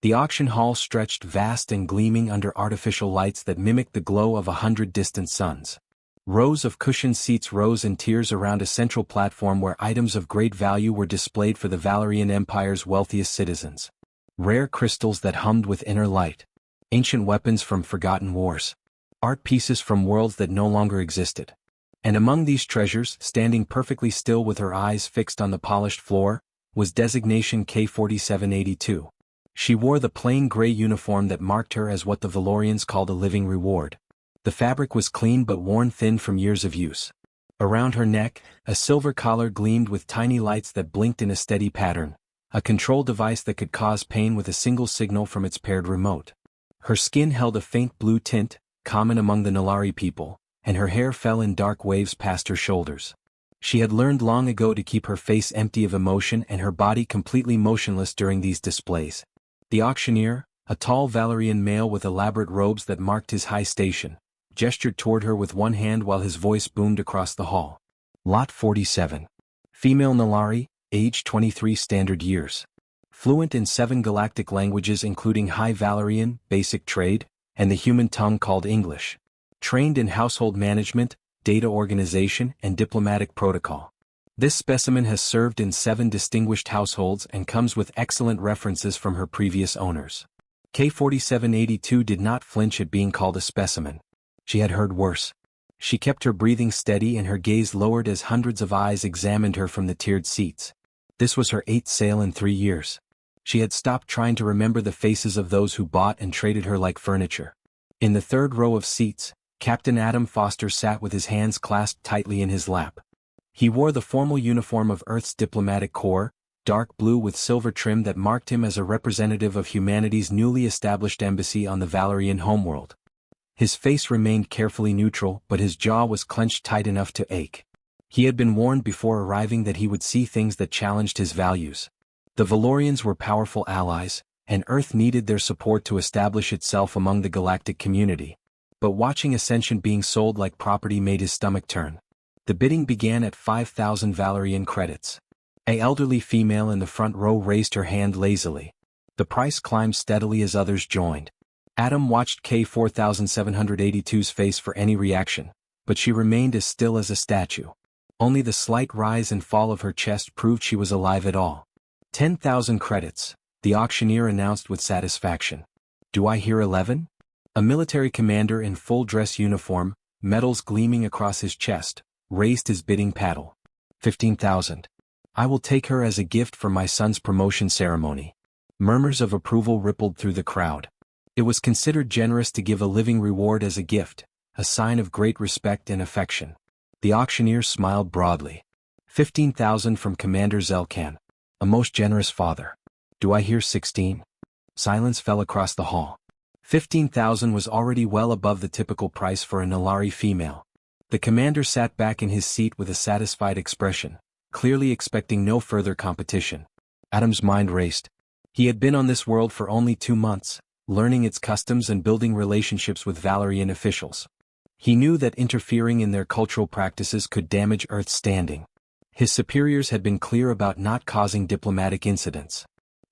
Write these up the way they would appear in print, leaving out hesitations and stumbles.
The auction hall stretched vast and gleaming under artificial lights that mimicked the glow of 100 distant suns. Rows of cushioned seats rose in tiers around a central platform where items of great value were displayed for the Valerian Empire's wealthiest citizens. Rare crystals that hummed with inner light. Ancient weapons from forgotten wars. Art pieces from worlds that no longer existed. And among these treasures, standing perfectly still with her eyes fixed on the polished floor, was designation K4782. She wore the plain gray uniform that marked her as what the Valorians called a living reward. The fabric was clean but worn thin from years of use. Around her neck, a silver collar gleamed with tiny lights that blinked in a steady pattern, a control device that could cause pain with a single signal from its paired remote. Her skin held a faint blue tint, common among the Nalari people, and her hair fell in dark waves past her shoulders. She had learned long ago to keep her face empty of emotion and her body completely motionless during these displays. The auctioneer, a tall Valerian male with elaborate robes that marked his high station, gestured toward her with one hand while his voice boomed across the hall. Lot 47. Female Nalari, age 23 standard years. Fluent in 7 galactic languages including High Valerian, basic trade, and the human tongue called English. Trained in household management, data organization, and diplomatic protocol. This specimen has served in 7 distinguished households and comes with excellent references from her previous owners. K4782 did not flinch at being called a specimen. She had heard worse. She kept her breathing steady and her gaze lowered as hundreds of eyes examined her from the tiered seats. This was her 8th sale in 3 years. She had stopped trying to remember the faces of those who bought and traded her like furniture. In the third row of seats, Captain Adam Foster sat with his hands clasped tightly in his lap. He wore the formal uniform of Earth's diplomatic corps, dark blue with silver trim that marked him as a representative of humanity's newly established embassy on the Valerian homeworld. His face remained carefully neutral, but his jaw was clenched tight enough to ache. He had been warned before arriving that he would see things that challenged his values. The Valorians were powerful allies, and Earth needed their support to establish itself among the galactic community. But watching Ascension being sold like property made his stomach turn. The bidding began at 5,000 Valerian credits. An elderly female in the front row raised her hand lazily. The price climbed steadily as others joined. Adam watched K4782's face for any reaction, but she remained as still as a statue. Only the slight rise and fall of her chest proved she was alive at all. 10,000 credits, the auctioneer announced with satisfaction. Do I hear 11? A military commander in full dress uniform, medals gleaming across his chest, raised his bidding paddle. 15,000. I will take her as a gift for my son's promotion ceremony. Murmurs of approval rippled through the crowd. It was considered generous to give a living reward as a gift, a sign of great respect and affection. The auctioneer smiled broadly. 15,000 from Commander Zelkan. A most generous father. Do I hear 16? Silence fell across the hall. 15,000 was already well above the typical price for a Nalari female. The commander sat back in his seat with a satisfied expression, clearly expecting no further competition. Adam's mind raced. He had been on this world for only 2 months, learning its customs and building relationships with Valerian officials. He knew that interfering in their cultural practices could damage Earth's standing. His superiors had been clear about not causing diplomatic incidents.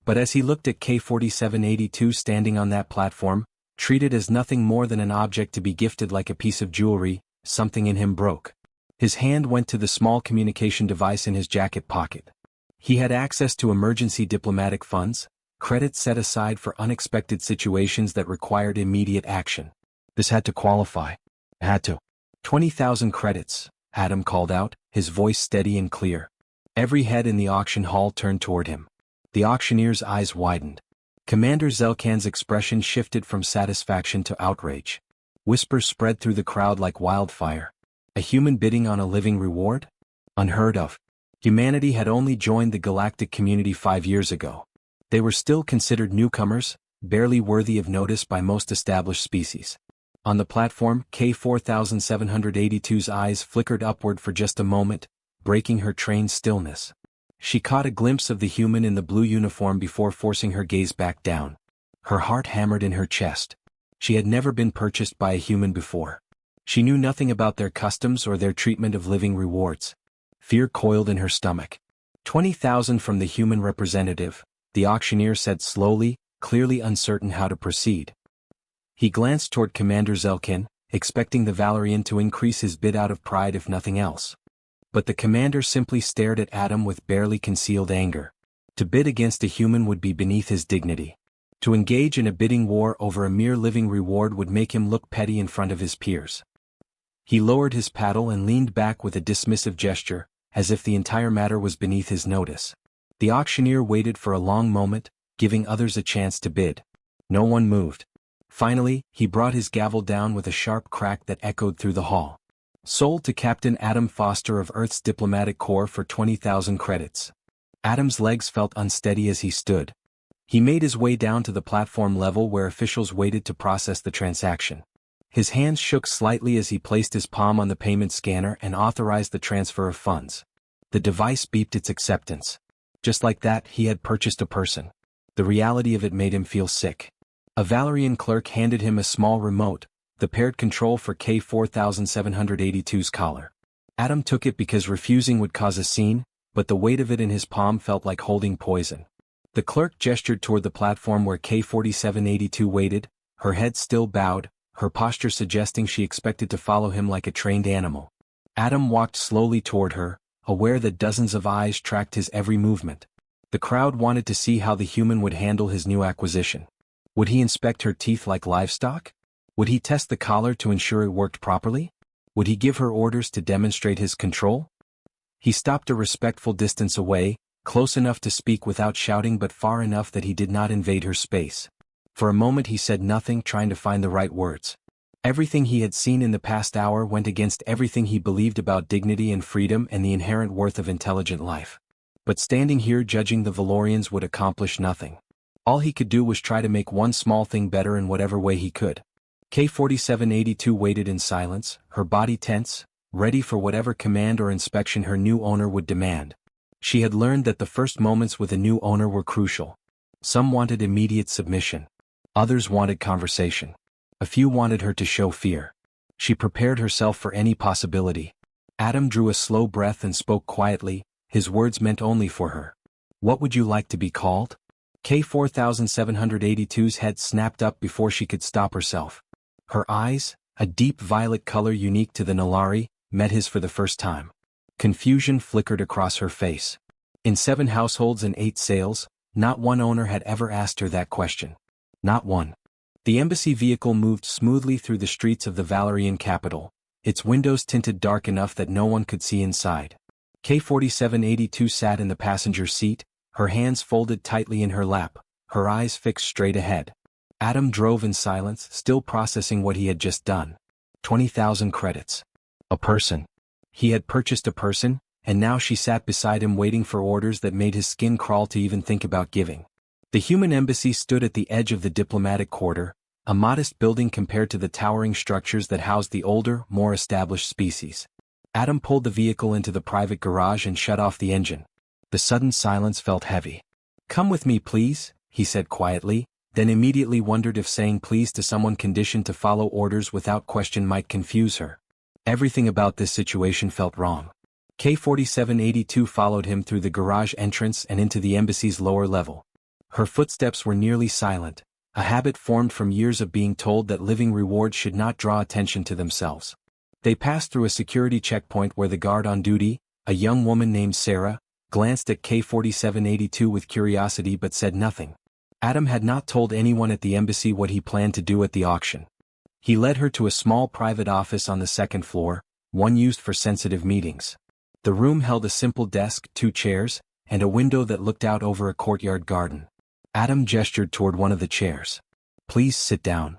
But as he looked at K4782 standing on that platform, treated as nothing more than an object to be gifted like a piece of jewelry, something in him broke. His hand went to the small communication device in his jacket pocket. He had access to emergency diplomatic funds, credits set aside for unexpected situations that required immediate action. This had to qualify. Had to. 20,000 credits, Adam called out, his voice steady and clear. Every head in the auction hall turned toward him. The auctioneer's eyes widened. Commander Zelkan's expression shifted from satisfaction to outrage. Whispers spread through the crowd like wildfire. A human bidding on a living reward? Unheard of. Humanity had only joined the galactic community 5 years ago. They were still considered newcomers, barely worthy of notice by most established species. On the platform, K4782's eyes flickered upward for just a moment, breaking her trained stillness. She caught a glimpse of the human in the blue uniform before forcing her gaze back down. Her heart hammered in her chest. She had never been purchased by a human before. She knew nothing about their customs or their treatment of living rewards. Fear coiled in her stomach. 20,000 from the human representative, the auctioneer said slowly, clearly uncertain how to proceed. He glanced toward Commander Zelkin, expecting the Valerian to increase his bid out of pride if nothing else. But the commander simply stared at Adam with barely concealed anger. To bid against a human would be beneath his dignity. To engage in a bidding war over a mere living reward would make him look petty in front of his peers. He lowered his paddle and leaned back with a dismissive gesture, as if the entire matter was beneath his notice. The auctioneer waited for a long moment, giving others a chance to bid. No one moved. Finally, he brought his gavel down with a sharp crack that echoed through the hall. Sold to Captain Adam Foster of Earth's Diplomatic Corps for 20,000 credits. Adam's legs felt unsteady as he stood. He made his way down to the platform level where officials waited to process the transaction. His hands shook slightly as he placed his palm on the payment scanner and authorized the transfer of funds. The device beeped its acceptance. Just like that, he had purchased a person. The reality of it made him feel sick. A Valerian clerk handed him a small remote, the paired control for K4782's collar. Adam took it because refusing would cause a scene, but the weight of it in his palm felt like holding poison. The clerk gestured toward the platform where K4782 waited, her head still bowed, her posture suggesting she expected to follow him like a trained animal. Adam walked slowly toward her, aware that dozens of eyes tracked his every movement. The crowd wanted to see how the human would handle his new acquisition. Would he inspect her teeth like livestock? Would he test the collar to ensure it worked properly? Would he give her orders to demonstrate his control? He stopped a respectful distance away, close enough to speak without shouting but far enough that he did not invade her space. For a moment he said nothing, trying to find the right words. Everything he had seen in the past hour went against everything he believed about dignity and freedom and the inherent worth of intelligent life. But standing here judging the Valorians would accomplish nothing. All he could do was try to make one small thing better in whatever way he could. K4782 waited in silence, her body tense, ready for whatever command or inspection her new owner would demand. She had learned that the first moments with a new owner were crucial. Some wanted immediate submission. Others wanted conversation. A few wanted her to show fear. She prepared herself for any possibility. Adam drew a slow breath and spoke quietly, his words meant only for her. What would you like to be called? K4782's head snapped up before she could stop herself. Her eyes, a deep violet color unique to the Nalari, met his for the first time. Confusion flickered across her face. In 7 households and 8 sales, not one owner had ever asked her that question. Not one. The embassy vehicle moved smoothly through the streets of the Valerian capital, its windows tinted dark enough that no one could see inside. K4782 sat in the passenger seat, her hands folded tightly in her lap, her eyes fixed straight ahead. Adam drove in silence, still processing what he had just done. 20,000 credits. A person. He had purchased a person, and now she sat beside him waiting for orders that made his skin crawl to even think about giving. The human embassy stood at the edge of the diplomatic quarter, a modest building compared to the towering structures that housed the older, more established species. Adam pulled the vehicle into the private garage and shut off the engine. The sudden silence felt heavy. "Come with me, please," he said quietly, then immediately wondered if saying please to someone conditioned to follow orders without question might confuse her. Everything about this situation felt wrong. K4782 followed him through the garage entrance and into the embassy's lower level. Her footsteps were nearly silent, a habit formed from years of being told that living rewards should not draw attention to themselves. They passed through a security checkpoint where the guard on duty, a young woman named Sera, glanced at K4782 with curiosity but said nothing. Adam had not told anyone at the embassy what he planned to do at the auction. He led her to a small private office on the 2nd floor, one used for sensitive meetings. The room held a simple desk, 2 chairs, and a window that looked out over a courtyard garden. Adam gestured toward one of the chairs. "Please sit down."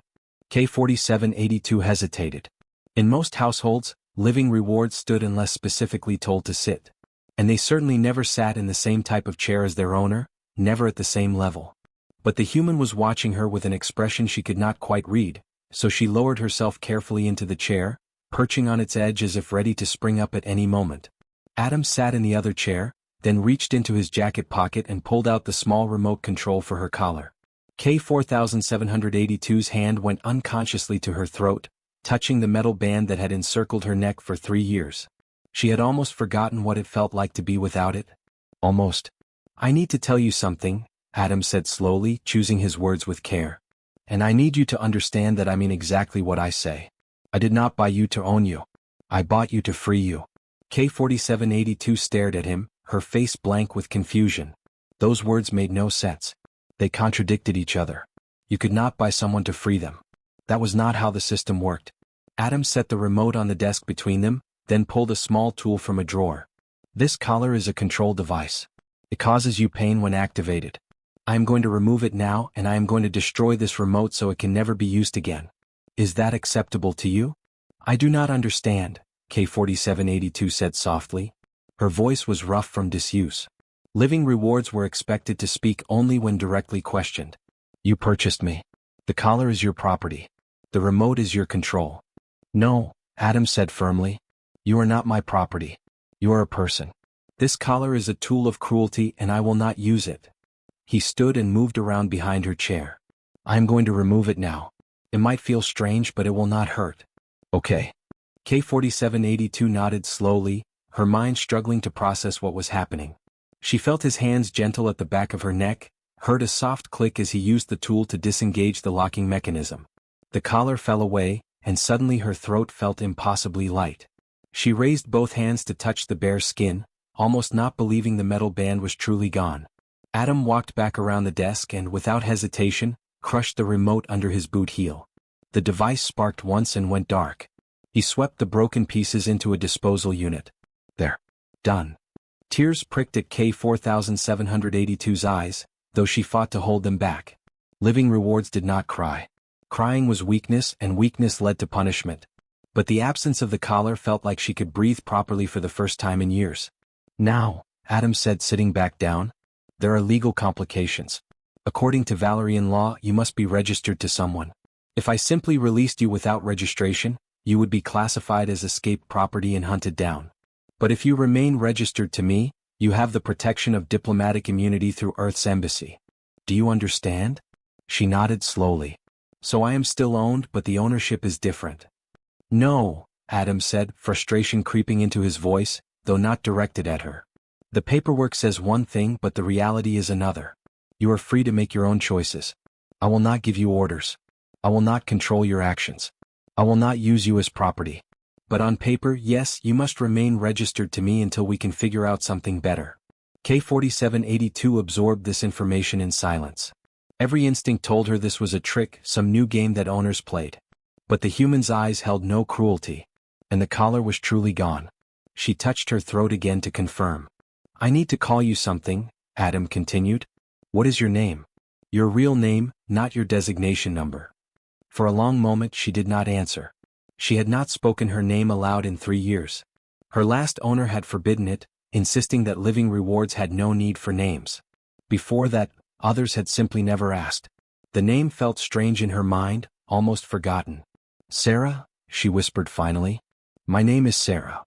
K4782 hesitated. In most households, living rewards stood unless specifically told to sit. And they certainly never sat in the same type of chair as their owner, never at the same level. But the human was watching her with an expression she could not quite read, so she lowered herself carefully into the chair, perching on its edge as if ready to spring up at any moment. Adam sat in the other chair, then reached into his jacket pocket and pulled out the small remote control for her collar. K4782's hand went unconsciously to her throat, touching the metal band that had encircled her neck for 3 years. She had almost forgotten what it felt like to be without it. Almost. "I need to tell you something," Adam said slowly, choosing his words with care. And I need you to understand that I mean exactly what I say. I did not buy you to own you. I bought you to free you. K-4782 stared at him, her face blank with confusion. Those words made no sense. They contradicted each other. You could not buy someone to free them. That was not how the system worked. Adam set the remote on the desk between them, then pulled a small tool from a drawer. This collar is a control device. It causes you pain when activated. I am going to remove it now, and I am going to destroy this remote so it can never be used again. Is that acceptable to you? I do not understand, K-4782 said softly. Her voice was rough from disuse. Living rewards were expected to speak only when directly questioned. You purchased me. The collar is your property. The remote is your control. No, Adam said firmly. You are not my property. You are a person. This collar is a tool of cruelty and I will not use it. He stood and moved around behind her chair. I am going to remove it now. It might feel strange, but it will not hurt. Okay. K-4782 nodded slowly, her mind struggling to process what was happening. She felt his hands gentle at the back of her neck, heard a soft click as he used the tool to disengage the locking mechanism. The collar fell away, and suddenly her throat felt impossibly light. She raised both hands to touch the bare skin, almost not believing the metal band was truly gone. Adam walked back around the desk and, without hesitation, crushed the remote under his boot heel. The device sparked once and went dark. He swept the broken pieces into a disposal unit. There. Done. Tears pricked at K-4782's eyes, though she fought to hold them back. Living rewards did not cry. Crying was weakness, and weakness led to punishment. But the absence of the collar felt like she could breathe properly for the first time in years. Now, Adam said, sitting back down, there are legal complications. According to Valerian law, you must be registered to someone. If I simply released you without registration, you would be classified as escaped property and hunted down. But if you remain registered to me, you have the protection of diplomatic immunity through Earth's embassy. Do you understand? She nodded slowly. So I am still owned, but the ownership is different. No, Adam said, frustration creeping into his voice, though not directed at her. The paperwork says one thing, but the reality is another. You are free to make your own choices. I will not give you orders. I will not control your actions. I will not use you as property. But on paper, yes, you must remain registered to me until we can figure out something better. K-4782 absorbed this information in silence. Every instinct told her this was a trick, some new game that owners played. But the human's eyes held no cruelty. And the collar was truly gone. She touched her throat again to confirm. I need to call you something, Adam continued. What is your name? Your real name, not your designation number. For a long moment she did not answer. She had not spoken her name aloud in 3 years. Her last owner had forbidden it, insisting that living rewards had no need for names. Before that, others had simply never asked. The name felt strange in her mind, almost forgotten. Sera, she whispered finally. My name is Sera.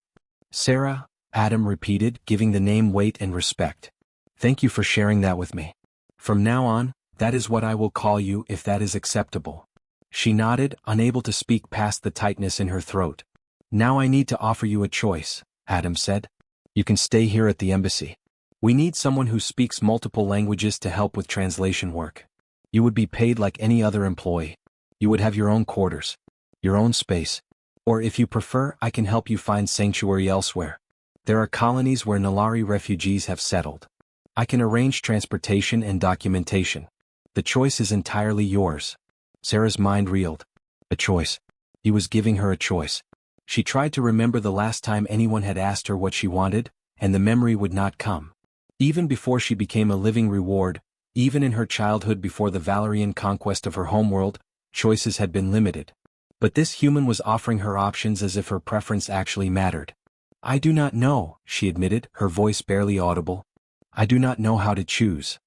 Sera, Adam repeated, giving the name weight and respect. Thank you for sharing that with me. From now on, that is what I will call you if that is acceptable. She nodded, unable to speak past the tightness in her throat. Now I need to offer you a choice, Adam said. You can stay here at the embassy. We need someone who speaks multiple languages to help with translation work. You would be paid like any other employee. You would have your own quarters, your own space. Or if you prefer, I can help you find sanctuary elsewhere. There are colonies where Nalari refugees have settled. I can arrange transportation and documentation. The choice is entirely yours. Sera's mind reeled. A choice. He was giving her a choice. She tried to remember the last time anyone had asked her what she wanted, and the memory would not come. Even before she became a living reward, even in her childhood before the Valerian conquest of her homeworld, choices had been limited. But this human was offering her options as if her preference actually mattered. I do not know, she admitted, her voice barely audible. I do not know how to choose.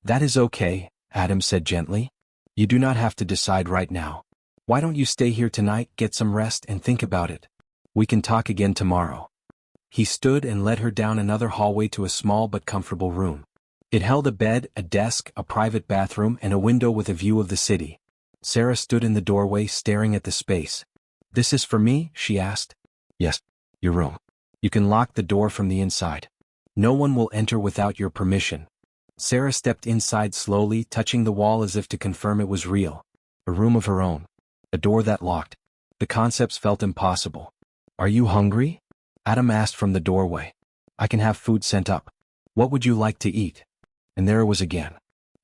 That is okay, Adam said gently. You do not have to decide right now. Why don't you stay here tonight, get some rest, and think about it? We can talk again tomorrow. He stood and led her down another hallway to a small but comfortable room. It held a bed, a desk, a private bathroom, and a window with a view of the city. Sera stood in the doorway, staring at the space. This is for me? She asked. Yes, your room. You can lock the door from the inside. No one will enter without your permission. Sera stepped inside slowly, touching the wall as if to confirm it was real. A room of her own. A door that locked. The concepts felt impossible. "Are you hungry?" Adam asked from the doorway. "I can have food sent up. What would you like to eat?" And there it was again.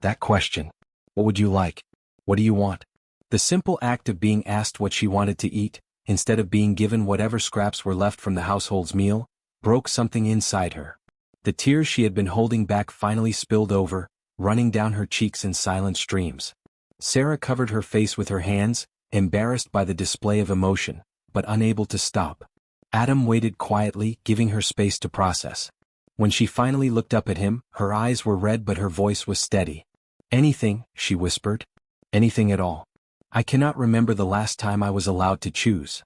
That question. What would you like? What do you want? The simple act of being asked what she wanted to eat, instead of being given whatever scraps were left from the household's meal, broke something inside her. The tears she had been holding back finally spilled over, running down her cheeks in silent streams. Sera covered her face with her hands, embarrassed by the display of emotion, but unable to stop. Adam waited quietly, giving her space to process. When she finally looked up at him, her eyes were red but her voice was steady. "Anything," she whispered. "Anything at all. I cannot remember the last time I was allowed to choose."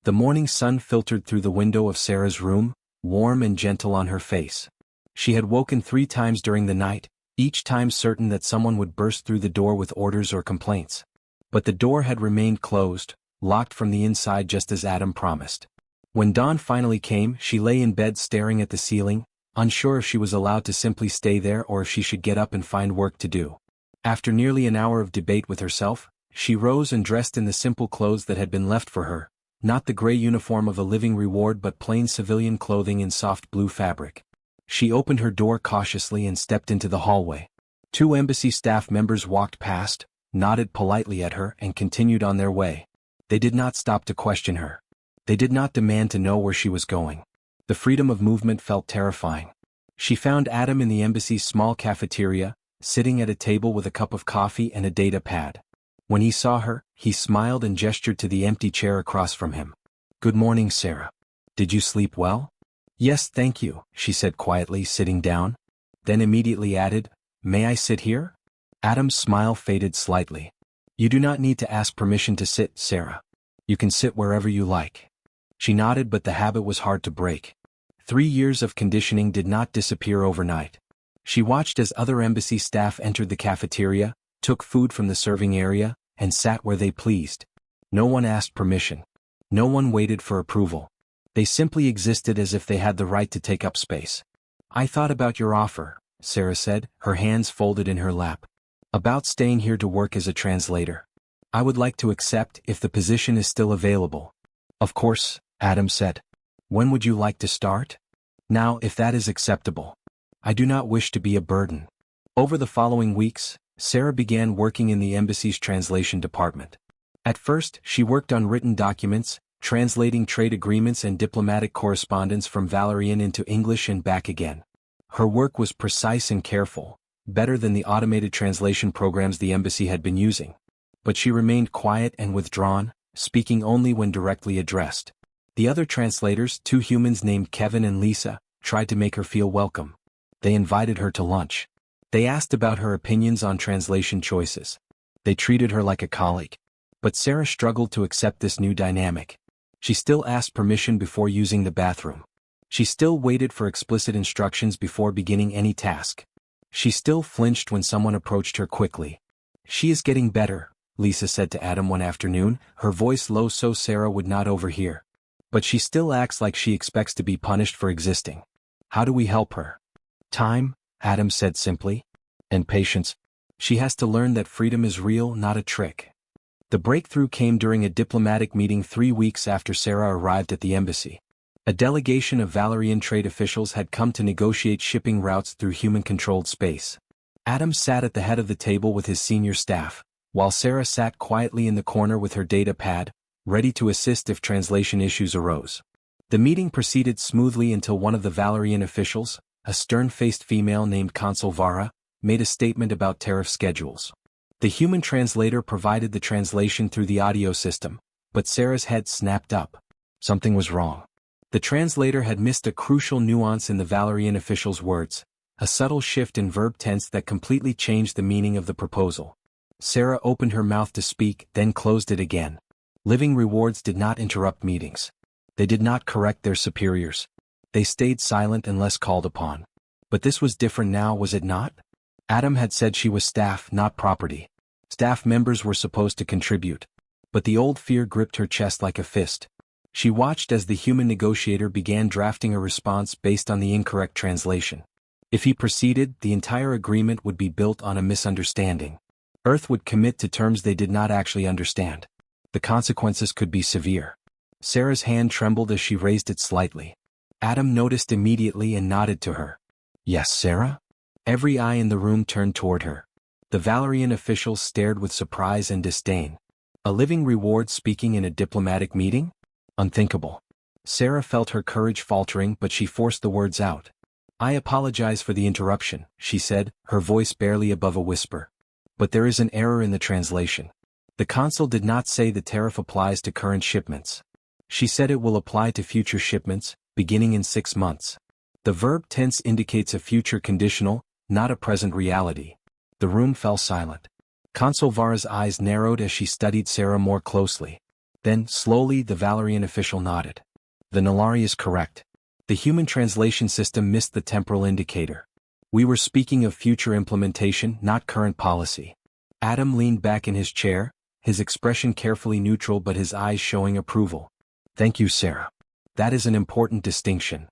The morning sun filtered through the window of Sera's room, warm and gentle on her face. She had woken 3 times during the night, each time certain that someone would burst through the door with orders or complaints. But the door had remained closed, locked from the inside just as Adam promised. When dawn finally came, she lay in bed staring at the ceiling, unsure if she was allowed to simply stay there or if she should get up and find work to do. After nearly an hour of debate with herself, she rose and dressed in the simple clothes that had been left for her, not the gray uniform of a living reward but plain civilian clothing in soft blue fabric. She opened her door cautiously and stepped into the hallway. 2 embassy staff members walked past, nodded politely at her and continued on their way. They did not stop to question her. They did not demand to know where she was going. The freedom of movement felt terrifying. She found Adam in the embassy's small cafeteria, sitting at a table with a cup of coffee and a data pad. When he saw her, he smiled and gestured to the empty chair across from him. "Good morning, Sera. Did you sleep well?" "Yes, thank you," she said quietly, sitting down. Then immediately added, "May I sit here?" Adam's smile faded slightly. "You do not need to ask permission to sit, Sera. You can sit wherever you like." She nodded, but the habit was hard to break. 3 years of conditioning did not disappear overnight. She watched as other embassy staff entered the cafeteria, took food from the serving area, and sat where they pleased. No one asked permission. No one waited for approval. They simply existed as if they had the right to take up space. "I thought about your offer," Sera said, her hands folded in her lap. "About staying here to work as a translator. I would like to accept if the position is still available." "Of course," Adam said. "When would you like to start?" "Now, if that is acceptable. I do not wish to be a burden." Over the following weeks, Sera began working in the embassy's translation department. At first, she worked on written documents, translating trade agreements and diplomatic correspondence from Valerian into English and back again. Her work was precise and careful, better than the automated translation programs the embassy had been using. But she remained quiet and withdrawn, speaking only when directly addressed. The other translators, 2 humans named Kevin and Lisa, tried to make her feel welcome. They invited her to lunch. They asked about her opinions on translation choices. They treated her like a colleague. But Sera struggled to accept this new dynamic. She still asked permission before using the bathroom. She still waited for explicit instructions before beginning any task. She still flinched when someone approached her quickly. "She is getting better," Lisa said to Adam one afternoon, her voice low so Sera would not overhear. "But she still acts like she expects to be punished for existing. How do we help her?" "Time," Adam said simply. "And patience. She has to learn that freedom is real, not a trick." The breakthrough came during a diplomatic meeting 3 weeks after Sera arrived at the embassy. A delegation of Valerian trade officials had come to negotiate shipping routes through human-controlled space. Adam sat at the head of the table with his senior staff, while Sera sat quietly in the corner with her data pad, ready to assist if translation issues arose. The meeting proceeded smoothly until one of the Valerian officials, a stern-faced female named Consul Vara, made a statement about tariff schedules. The human translator provided the translation through the audio system, but Sera's head snapped up. Something was wrong. The translator had missed a crucial nuance in the Valerian official's words, a subtle shift in verb tense that completely changed the meaning of the proposal. Sera opened her mouth to speak, then closed it again. Living rewards did not interrupt meetings. They did not correct their superiors. They stayed silent unless called upon. But this was different now, was it not? Adam had said she was staff, not property. Staff members were supposed to contribute. But the old fear gripped her chest like a fist. She watched as the human negotiator began drafting a response based on the incorrect translation. If he proceeded, the entire agreement would be built on a misunderstanding. Earth would commit to terms they did not actually understand. The consequences could be severe. Sera's hand trembled as she raised it slightly. Adam noticed immediately and nodded to her. Yes, Sera? Every eye in the room turned toward her. The Valerian officials stared with surprise and disdain. A living reward speaking in a diplomatic meeting? Unthinkable. Sera felt her courage faltering, but she forced the words out. I apologize for the interruption, she said, her voice barely above a whisper. But there is an error in the translation. The consul did not say the tariff applies to current shipments. She said it will apply to future shipments, beginning in 6 months. The verb tense indicates a future conditional, not a present reality. The room fell silent. Consul Vara's eyes narrowed as she studied Sera more closely. Then, slowly, the Valerian official nodded. The Nalari is correct. The human translation system missed the temporal indicator. We were speaking of future implementation, not current policy. Adam leaned back in his chair, his expression carefully neutral but his eyes showing approval. Thank you, Sera. That is an important distinction.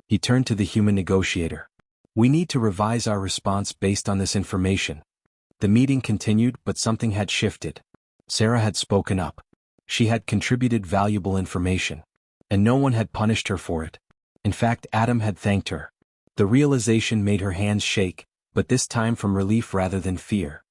He turned to the human negotiator. We need to revise our response based on this information. The meeting continued, but something had shifted. Sera had spoken up. She had contributed valuable information. And no one had punished her for it. In fact, Adam had thanked her. The realization made her hands shake, but this time from relief rather than fear.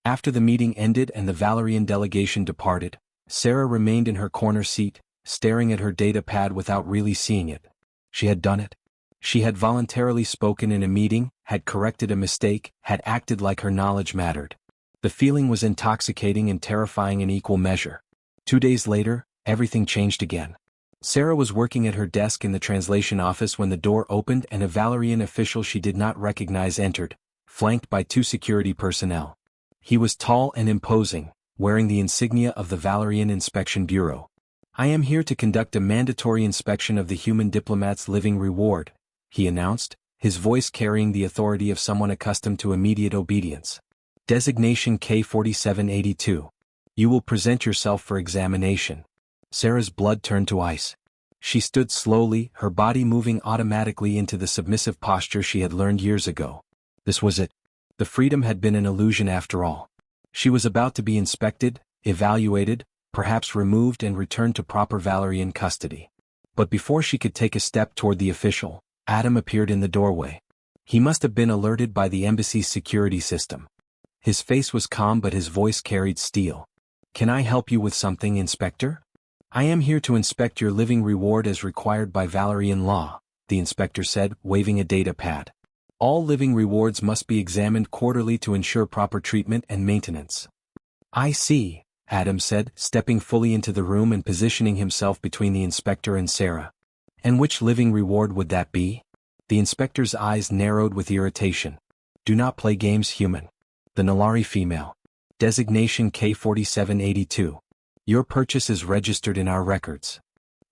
After the meeting ended and the Valerian delegation departed, Sera remained in her corner seat, staring at her data pad without really seeing it. She had done it. She had voluntarily spoken in a meeting, had corrected a mistake, had acted like her knowledge mattered. The feeling was intoxicating and terrifying in equal measure. 2 days later, everything changed again. Sera was working at her desk in the translation office when the door opened and a Valerian official she did not recognize entered, flanked by 2 security personnel. He was tall and imposing, wearing the insignia of the Valerian Inspection Bureau. I am here to conduct a mandatory inspection of the human diplomat's living reward, he announced, his voice carrying the authority of someone accustomed to immediate obedience. Designation K4782. You will present yourself for examination. Sera's blood turned to ice. She stood slowly, her body moving automatically into the submissive posture she had learned years ago. This was it. The freedom had been an illusion after all. She was about to be inspected, evaluated, perhaps removed and returned to proper Valerian custody. But before she could take a step toward the official, Adam appeared in the doorway. He must have been alerted by the embassy's security system. His face was calm but his voice carried steel. Can I help you with something, Inspector? I am here to inspect your living reward as required by Valerian law, the inspector said, waving a data pad. All living rewards must be examined quarterly to ensure proper treatment and maintenance. I see, Adam said, stepping fully into the room and positioning himself between the inspector and Sera. And which living reward would that be? The inspector's eyes narrowed with irritation. Do not play games, human. The Nalari female. Designation K4782. Your purchase is registered in our records.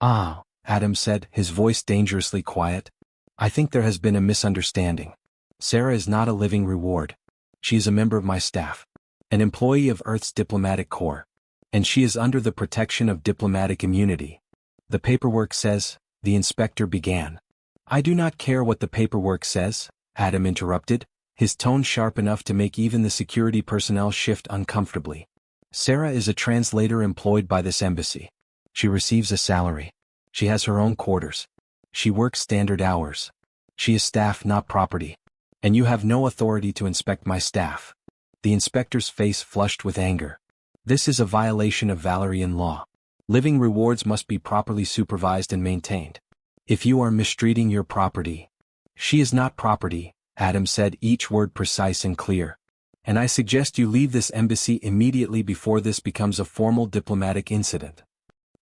Ah, Adam said, his voice dangerously quiet. I think there has been a misunderstanding. Sera is not a living reward. She is a member of my staff. An employee of Earth's diplomatic corps. And she is under the protection of diplomatic immunity. The paperwork says, the inspector began. I do not care what the paperwork says, Adam interrupted, his tone sharp enough to make even the security personnel shift uncomfortably. Sera is a translator employed by this embassy. She receives a salary. She has her own quarters. She works standard hours. She is staff, not property. And you have no authority to inspect my staff. The inspector's face flushed with anger. This is a violation of Valerian law. Living rewards must be properly supervised and maintained. If you are mistreating your property. She is not property, Adam said, each word precise and clear. And I suggest you leave this embassy immediately before this becomes a formal diplomatic incident.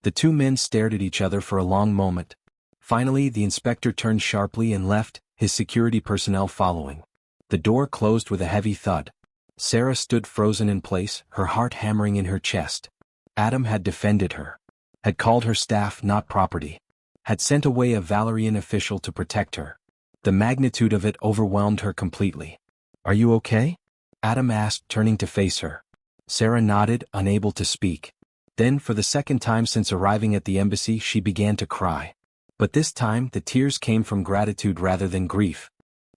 The 2 men stared at each other for a long moment. Finally, the inspector turned sharply and left, his security personnel following. The door closed with a heavy thud. Sera stood frozen in place, her heart hammering in her chest. Adam had defended her. Had called her staff not property. Had sent away a Valerian official to protect her. The magnitude of it overwhelmed her completely. Are you okay? Adam asked, turning to face her. Sera nodded, unable to speak. Then, for the second time since arriving at the embassy, she began to cry. But this time, the tears came from gratitude rather than grief.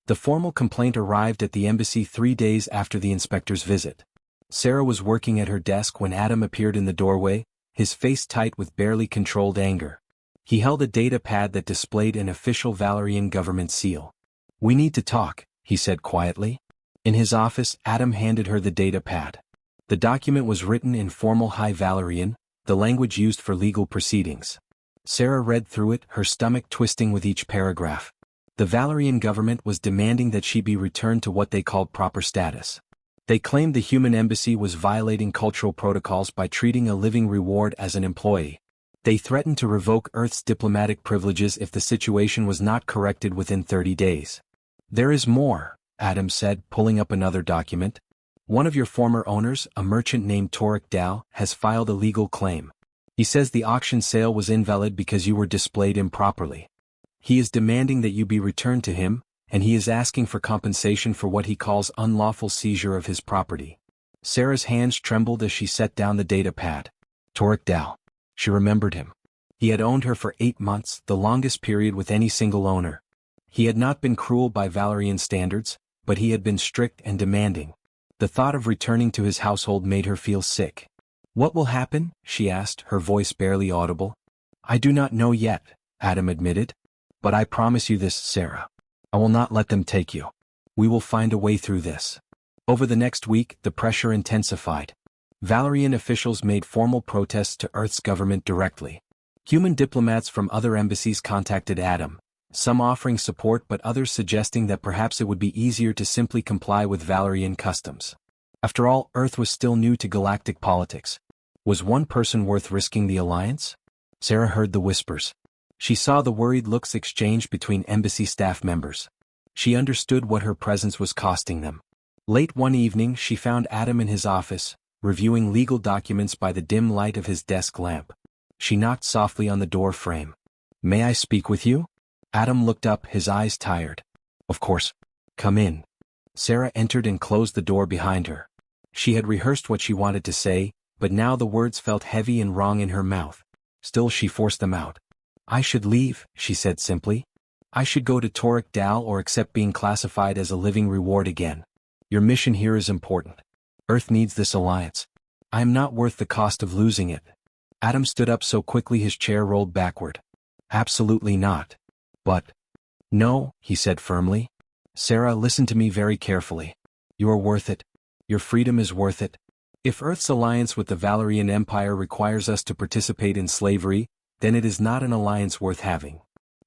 The formal complaint arrived at the embassy 3 days after the inspector's visit. Sera was working at her desk when Adam appeared in the doorway, his face tight with barely controlled anger. He held a data pad that displayed an official Valerian government seal. "We need to talk," he said quietly. In his office, Adam handed her the data pad. The document was written in formal High Valerian, the language used for legal proceedings. Sera read through it, her stomach twisting with each paragraph. The Valerian government was demanding that she be returned to what they called proper status. They claimed the human embassy was violating cultural protocols by treating a living reward as an employee. They threatened to revoke Earth's diplomatic privileges if the situation was not corrected within 30 days. "There is more," Adam said, pulling up another document. "One of your former owners, a merchant named Torek Dal, has filed a legal claim. He says the auction sale was invalid because you were displayed improperly. He is demanding that you be returned to him, and he is asking for compensation for what he calls unlawful seizure of his property." Sera's hands trembled as she set down the data pad. Torek Dal. She remembered him. He had owned her for 8 months, the longest period with any single owner. He had not been cruel by Valerian standards, but he had been strict and demanding. The thought of returning to his household made her feel sick. "What will happen?" she asked, her voice barely audible. "I do not know yet," Adam admitted. "But I promise you this, Sera. I will not let them take you. We will find a way through this." Over the next week, the pressure intensified. Valerian officials made formal protests to Earth's government directly. Human diplomats from other embassies contacted Adam, some offering support but others suggesting that perhaps it would be easier to simply comply with Valerian customs. After all, Earth was still new to galactic politics. Was one person worth risking the alliance? Sera heard the whispers. She saw the worried looks exchanged between embassy staff members. She understood what her presence was costing them. Late one evening, she found Adam in his office, reviewing legal documents by the dim light of his desk lamp. She knocked softly on the door frame. "May I speak with you?" Adam looked up, his eyes tired. "Of course. Come in." Sera entered and closed the door behind her. She had rehearsed what she wanted to say, but now the words felt heavy and wrong in her mouth. Still she forced them out. "I should leave," she said simply. "I should go to Torek Dal or accept being classified as a living reward again. Your mission here is important. Earth needs this alliance. I am not worth the cost of losing it." Adam stood up so quickly his chair rolled backward. "Absolutely not." "But..." "No," he said firmly. "Sera, listen to me very carefully. You are worth it. Your freedom is worth it. If Earth's alliance with the Valerian Empire requires us to participate in slavery, then it is not an alliance worth having."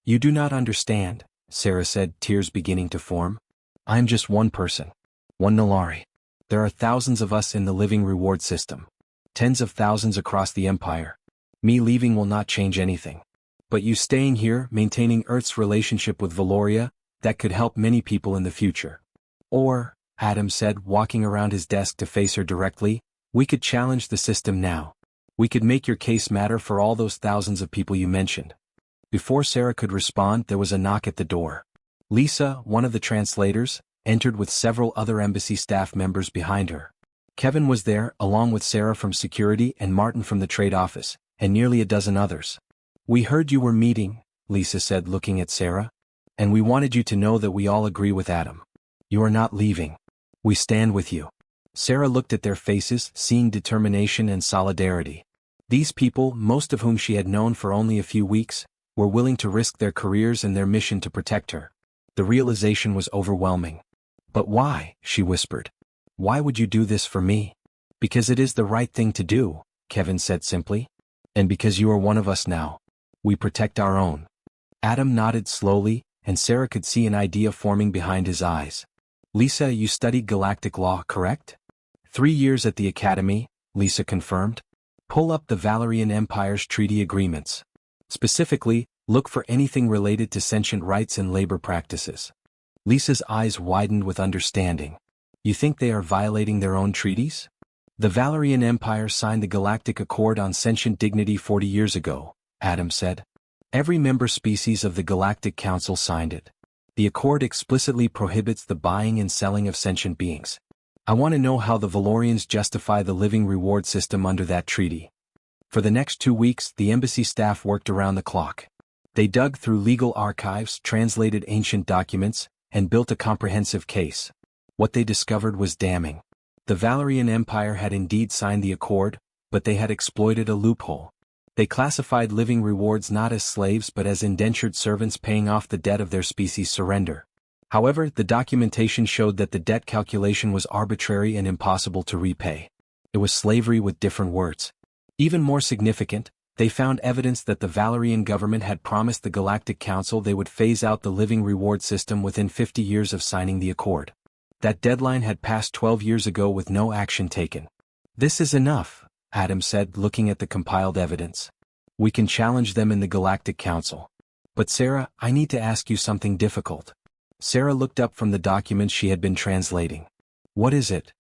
"You do not understand," Sera said, tears beginning to form. "I am just one person. One Nalari. There are thousands of us in the living reward system. Tens of thousands across the Empire. Me leaving will not change anything. But you staying here, maintaining Earth's relationship with Valoria, that could help many people in the future. Or," Adam said, walking around his desk to face her directly, "we could challenge the system now. We could make your case matter for all those thousands of people you mentioned." Before Sera could respond, there was a knock at the door. Lisa, one of the translators, entered with several other embassy staff members behind her. Kevin was there, along with Sera from security and Martin from the trade office, and nearly a dozen others. "We heard you were meeting," Lisa said, looking at Sera. "And we wanted you to know that we all agree with Adam. You are not leaving. We stand with you." Sera looked at their faces, seeing determination and solidarity. These people, most of whom she had known for only a few weeks, were willing to risk their careers and their mission to protect her. The realization was overwhelming. "But why?" she whispered. "Why would you do this for me?" "Because it is the right thing to do," Kevin said simply. "And because you are one of us now. We protect our own." Adam nodded slowly, and Sera could see an idea forming behind his eyes. "Lisa, you studied galactic law, correct?" 3 years at the academy," Lisa confirmed. "Pull up the Valerian Empire's treaty agreements. Specifically, look for anything related to sentient rights and labor practices." Lisa's eyes widened with understanding. "You think they are violating their own treaties?" "The Valerian Empire signed the Galactic Accord on Sentient Dignity 40 years ago," Adam said. "Every member species of the Galactic Council signed it. The Accord explicitly prohibits the buying and selling of sentient beings. I want to know how the Valorians justify the living reward system under that treaty." For the next 2 weeks, the embassy staff worked around the clock. They dug through legal archives, translated ancient documents, and built a comprehensive case. What they discovered was damning. The Valerian Empire had indeed signed the accord, but they had exploited a loophole. They classified living rewards not as slaves but as indentured servants paying off the debt of their species' surrender. However, the documentation showed that the debt calculation was arbitrary and impossible to repay. It was slavery with different words. Even more significant, they found evidence that the Valerian government had promised the Galactic Council they would phase out the living reward system within 50 years of signing the accord. That deadline had passed 12 years ago with no action taken. "This is enough," Adam said, looking at the compiled evidence. "We can challenge them in the Galactic Council. But Sera, I need to ask you something difficult." Sera looked up from the documents she had been translating. "What is it?"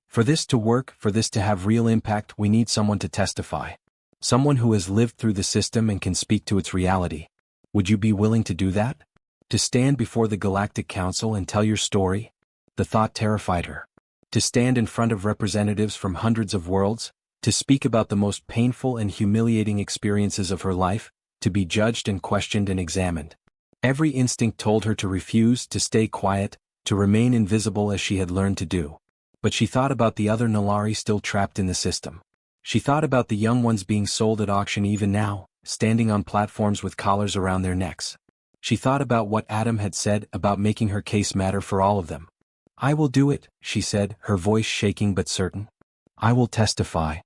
"For this to work, for this to have real impact, we need someone to testify. Someone who has lived through the system and can speak to its reality. Would you be willing to do that? To stand before the Galactic Council and tell your story?" The thought terrified her. To stand in front of representatives from hundreds of worlds, to speak about the most painful and humiliating experiences of her life, to be judged and questioned and examined. Every instinct told her to refuse, to stay quiet, to remain invisible as she had learned to do. But she thought about the other Nalari still trapped in the system. She thought about the young ones being sold at auction even now, standing on platforms with collars around their necks. She thought about what Adam had said about making her case matter for all of them. "I will do it," she said, her voice shaking but certain. "I will testify."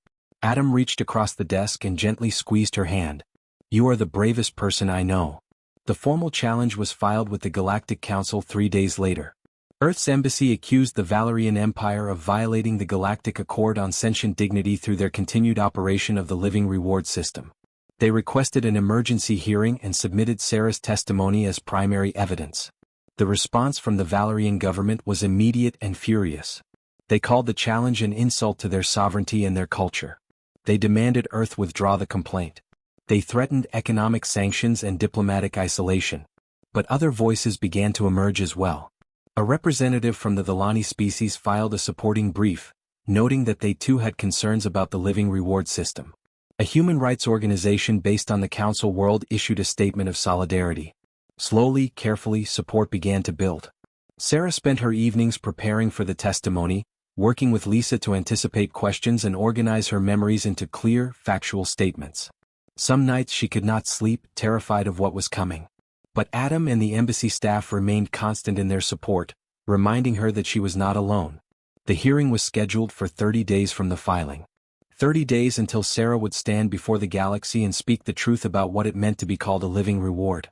Adam reached across the desk and gently squeezed her hand. "You are the bravest person I know." The formal challenge was filed with the Galactic Council 3 days later. Earth's embassy accused the Valerian Empire of violating the Galactic Accord on sentient dignity through their continued operation of the living reward system. They requested an emergency hearing and submitted Sera's testimony as primary evidence. The response from the Valerian government was immediate and furious. They called the challenge an insult to their sovereignty and their culture. They demanded Earth withdraw the complaint. They threatened economic sanctions and diplomatic isolation. But other voices began to emerge as well. A representative from the Thelani species filed a supporting brief, noting that they too had concerns about the living reward system. A human rights organization based on the Council world issued a statement of solidarity. Slowly, carefully, support began to build. Sera spent her evenings preparing for the testimony, working with Lisa to anticipate questions and organize her memories into clear, factual statements. Some nights she could not sleep, terrified of what was coming. But Adam and the embassy staff remained constant in their support, reminding her that she was not alone. The hearing was scheduled for 30 days from the filing. 30 days until Sera would stand before the galaxy and speak the truth about what it meant to be called a living reward.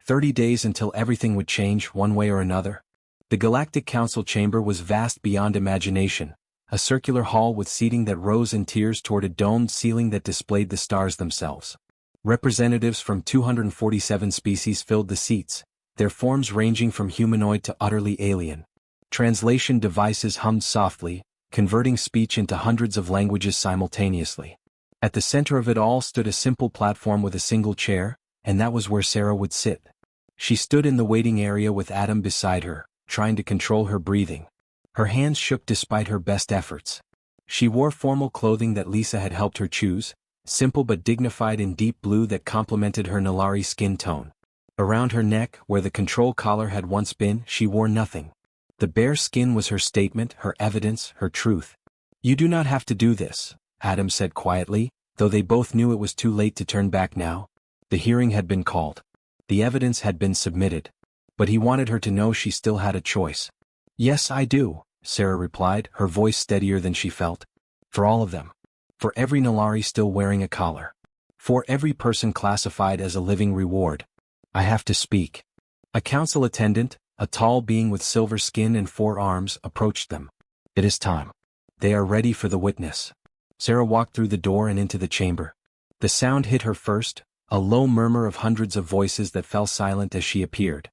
30 days until everything would change one way or another. The Galactic Council chamber was vast beyond imagination, a circular hall with seating that rose in tiers toward a domed ceiling that displayed the stars themselves. Representatives from 247 species filled the seats, their forms ranging from humanoid to utterly alien. Translation devices hummed softly, converting speech into hundreds of languages simultaneously. At the center of it all stood a simple platform with a single chair, and that was where Sera would sit. She stood in the waiting area with Adam beside her, trying to control her breathing. Her hands shook despite her best efforts. She wore formal clothing that Lisa had helped her choose, simple but dignified in deep blue that complemented her Nalari skin tone. Around her neck, where the control collar had once been, she wore nothing. The bare skin was her statement, her evidence, her truth. "You do not have to do this," Adam said quietly, though they both knew it was too late to turn back now. The hearing had been called. The evidence had been submitted. But he wanted her to know she still had a choice. "Yes, I do," Sera replied, her voice steadier than she felt. "For all of them. For every Nalari still wearing a collar. For every person classified as a living reward. I have to speak." A council attendant, a tall being with silver skin and 4 arms, approached them. "It is time. They are ready for the witness." Sera walked through the door and into the chamber. The sound hit her first, a low murmur of hundreds of voices that fell silent as she appeared.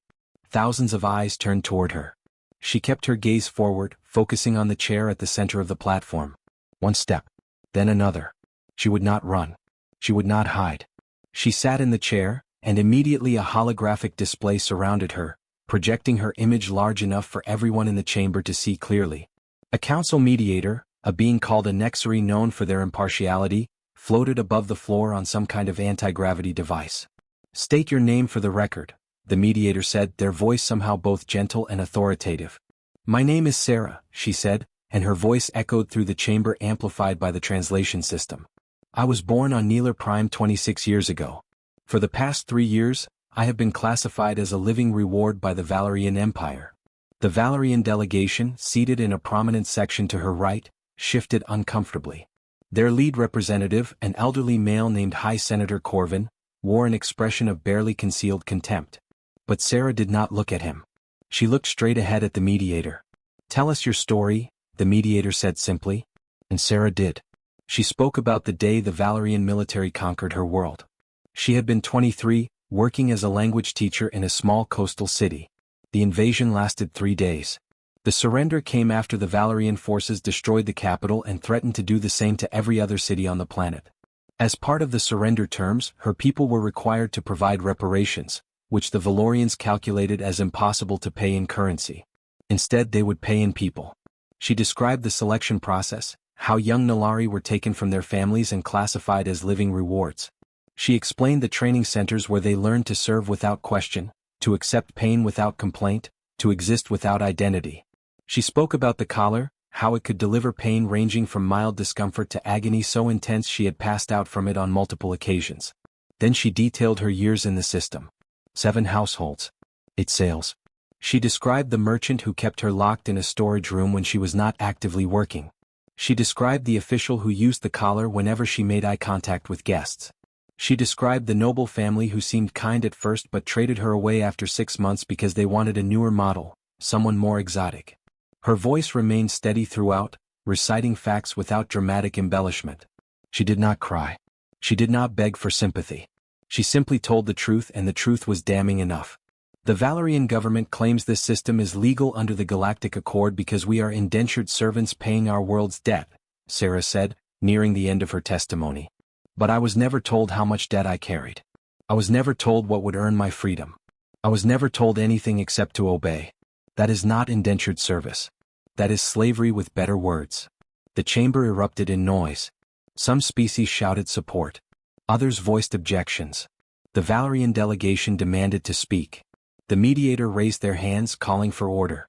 Thousands of eyes turned toward her. She kept her gaze forward, focusing on the chair at the center of the platform. One step, then another. She would not run. She would not hide. She sat in the chair, and immediately a holographic display surrounded her, projecting her image large enough for everyone in the chamber to see clearly. A council mediator, a being called a Nexari known for their impartiality, floated above the floor on some kind of anti-gravity device. "State your name for the record," the mediator said, their voice somehow both gentle and authoritative. "My name is Sera," she said, and her voice echoed through the chamber, amplified by the translation system. "I was born on Neeler Prime 26 years ago. For the past 3 years, I have been classified as a living reward by the Valerian Empire." The Valerian delegation, seated in a prominent section to her right, shifted uncomfortably. Their lead representative, an elderly male named High Senator Corvin, wore an expression of barely concealed contempt. But Sera did not look at him. She looked straight ahead at the mediator. "Tell us your story," the mediator said simply. And Sera did. She spoke about the day the Valerian military conquered her world. She had been 23, working as a language teacher in a small coastal city. The invasion lasted 3 days. The surrender came after the Valerian forces destroyed the capital and threatened to do the same to every other city on the planet. As part of the surrender terms, her people were required to provide reparations, which the Valorians calculated as impossible to pay in currency. Instead, they would pay in people. She described the selection process, how young Nalari were taken from their families and classified as living rewards. She explained the training centers where they learned to serve without question, to accept pain without complaint, to exist without identity. She spoke about the collar, how it could deliver pain ranging from mild discomfort to agony so intense she had passed out from it on multiple occasions. Then she detailed her years in the system. 7 households. 8 sales. She described the merchant who kept her locked in a storage room when she was not actively working. She described the official who used the collar whenever she made eye contact with guests. She described the noble family who seemed kind at first but traded her away after 6 months because they wanted a newer model, someone more exotic. Her voice remained steady throughout, reciting facts without dramatic embellishment. She did not cry. She did not beg for sympathy. She simply told the truth, and the truth was damning enough. "The Valerian government claims this system is legal under the Galactic Accord because we are indentured servants paying our world's debt," Sera said, nearing the end of her testimony. "But I was never told how much debt I carried. I was never told what would earn my freedom. I was never told anything except to obey. That is not indentured service. That is slavery with better words." The chamber erupted in noise. Some species shouted support. Others voiced objections. The Valerian delegation demanded to speak. The mediator raised their hands, calling for order.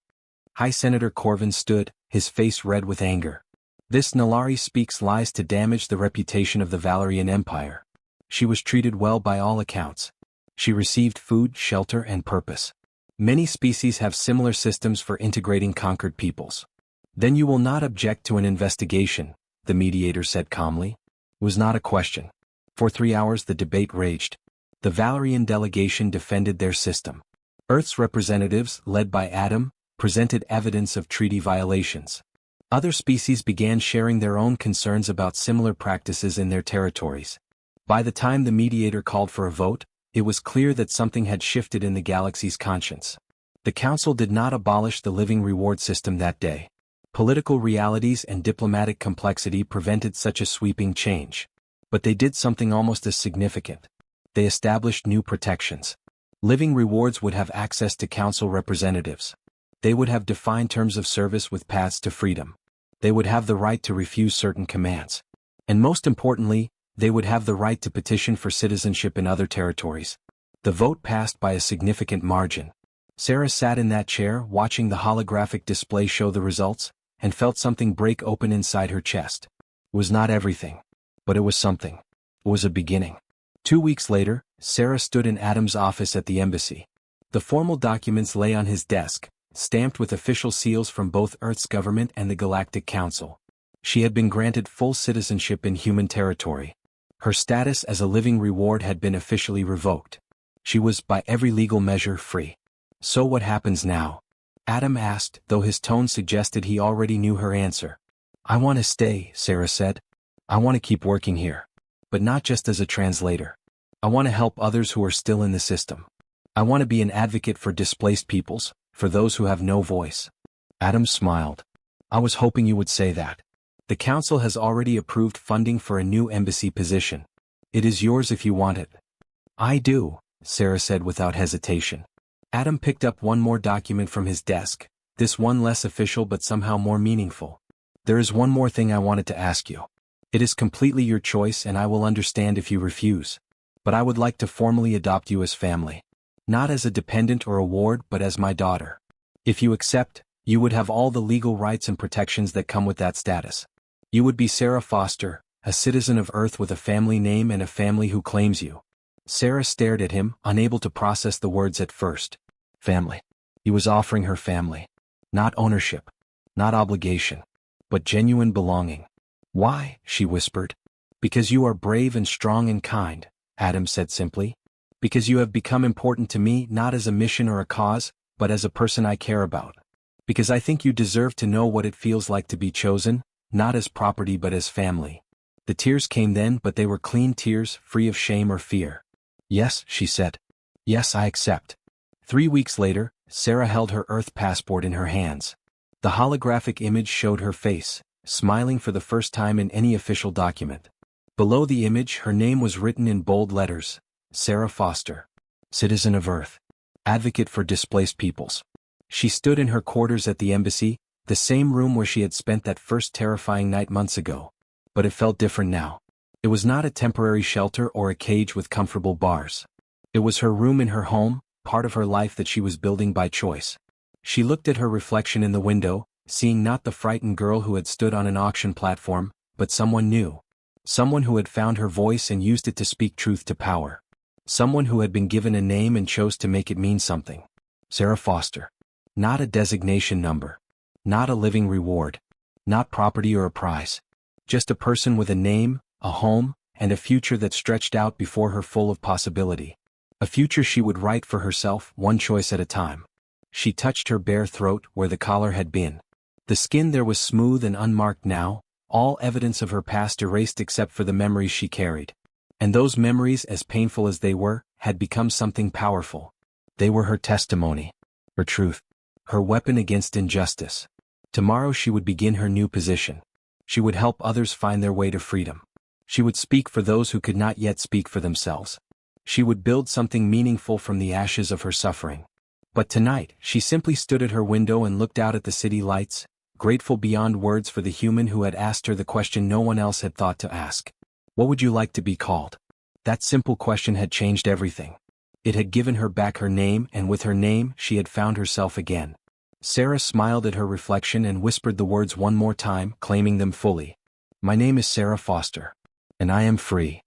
High Senator Corvin stood, his face red with anger. "This Nalari speaks lies to damage the reputation of the Valerian Empire. She was treated well by all accounts. She received food, shelter, and purpose. Many species have similar systems for integrating conquered peoples." "Then you will not object to an investigation," the mediator said calmly. It was not a question. For 3 hours the debate raged. The Valerian delegation defended their system. Earth's representatives, led by Adam, presented evidence of treaty violations. Other species began sharing their own concerns about similar practices in their territories. By the time the mediator called for a vote, it was clear that something had shifted in the galaxy's conscience. The Council did not abolish the living reward system that day. Political realities and diplomatic complexity prevented such a sweeping change. But they did something almost as significant. They established new protections. Living rewards would have access to Council representatives. They would have defined terms of service with paths to freedom. They would have the right to refuse certain commands. And most importantly, they would have the right to petition for citizenship in other territories. The vote passed by a significant margin. Sera sat in that chair, watching the holographic display show the results, and felt something break open inside her chest. It was not everything. But it was something. It was a beginning. 2 weeks later, Sera stood in Adam's office at the embassy. The formal documents lay on his desk, stamped with official seals from both Earth's government and the Galactic Council. She had been granted full citizenship in human territory. Her status as a living reward had been officially revoked. She was, by every legal measure, free. "So what happens now?" Adam asked, though his tone suggested he already knew her answer. "I want to stay," Sera said. "I want to keep working here. But not just as a translator. I want to help others who are still in the system. I want to be an advocate for displaced peoples, for those who have no voice." Adam smiled. "I was hoping you would say that. The Council has already approved funding for a new embassy position. It is yours if you want it." "I do," Sera said without hesitation. Adam picked up one more document from his desk, this one less official but somehow more meaningful. "There is one more thing I wanted to ask you. It is completely your choice and I will understand if you refuse. But I would like to formally adopt you as family." Not as a dependent or a ward but as my daughter. If you accept, you would have all the legal rights and protections that come with that status. You would be Sera Foster, a citizen of Earth with a family name and a family who claims you. Sera stared at him, unable to process the words at first. Family. He was offering her family. Not ownership. Not obligation. But genuine belonging. Why? She whispered. Because you are brave and strong and kind, Adam said simply. Because you have become important to me not as a mission or a cause, but as a person I care about. Because I think you deserve to know what it feels like to be chosen, not as property but as family. The tears came then, but they were clean tears, free of shame or fear. Yes, she said. Yes, I accept. 3 weeks later, Sera held her Earth passport in her hands. The holographic image showed her face, smiling for the first time in any official document. Below the image, her name was written in bold letters. Sera Foster. Citizen of Earth. Advocate for displaced peoples. She stood in her quarters at the embassy, the same room where she had spent that first terrifying night months ago. But it felt different now. It was not a temporary shelter or a cage with comfortable bars. It was her room in her home, part of her life that she was building by choice. She looked at her reflection in the window, seeing not the frightened girl who had stood on an auction platform, but someone new. Someone who had found her voice and used it to speak truth to power. Someone who had been given a name and chose to make it mean something. Sera Foster. Not a designation number. Not a living reward. Not property or a prize. Just a person with a name, a home, and a future that stretched out before her full of possibility. A future she would write for herself, one choice at a time. She touched her bare throat where the collar had been. The skin there was smooth and unmarked now, all evidence of her past erased except for the memories she carried. And those memories, as painful as they were, had become something powerful. They were her testimony. Her truth. Her weapon against injustice. Tomorrow she would begin her new position. She would help others find their way to freedom. She would speak for those who could not yet speak for themselves. She would build something meaningful from the ashes of her suffering. But tonight, she simply stood at her window and looked out at the city lights, grateful beyond words for the human who had asked her the question no one else had thought to ask. What would you like to be called? That simple question had changed everything. It had given her back her name, and with her name, she had found herself again. Sera smiled at her reflection and whispered the words one more time, claiming them fully. My name is Sera Foster. And I am free.